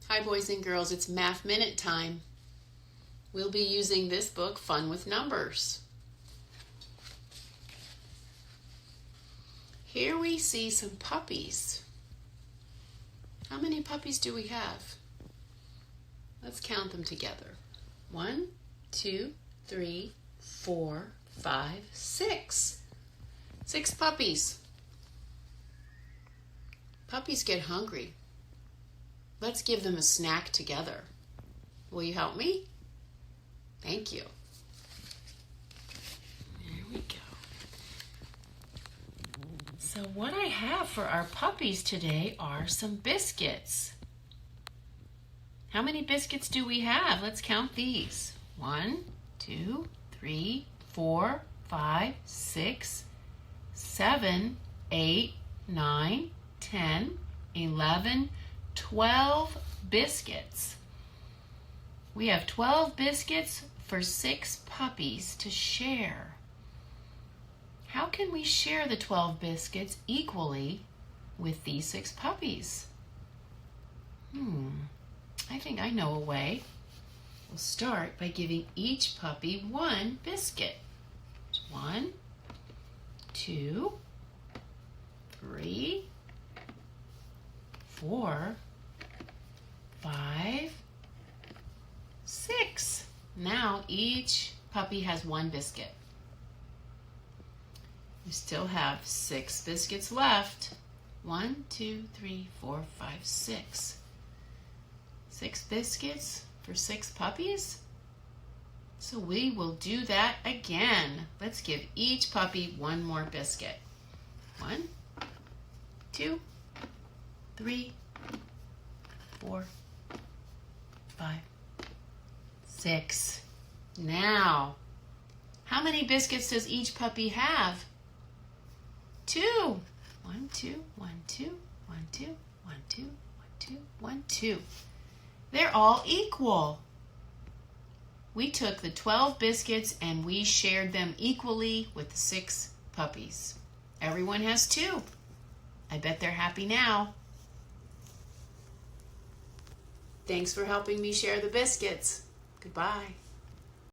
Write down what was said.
Hi boys and girls, it's Math Minute time. We'll be using this book, Fun with Numbers. Here we see some puppies. How many puppies do we have? Let's count them together. 1, 2, 3, 4, 5, 6. 6 puppies. Puppies get hungry. Let's give them a snack together. Will you help me? Thank you. There we go. So what I have for our puppies today are some biscuits. How many biscuits do we have? Let's count these. 1, 2, 3, 4, 5, 6, 7, 8, 9, 10, 11, 12 biscuits. We have 12 biscuits for 6 puppies to share. How can we share the 12 biscuits equally with these 6 puppies? I think I know a way. We'll start by giving each puppy 1 biscuit. 1, 2, 3, 4, 5, 6. Now each puppy has 1 biscuit. We still have 6 biscuits left. 1, 2, 3, 4, 5, 6. 6 biscuits for 6 puppies? So we will do that again. Let's give each puppy 1 more biscuit. 1, 2, 3, 4, 5, 6. Now, how many biscuits does each puppy have? 2. 1, 2, 1, 2, 1, 2, 1, 2, 1, 2, 1, 2. They're all equal. We took the 12 biscuits and we shared them equally with the 6 puppies. Everyone has 2. I bet they're happy now. Thanks for helping me share the biscuits. Goodbye.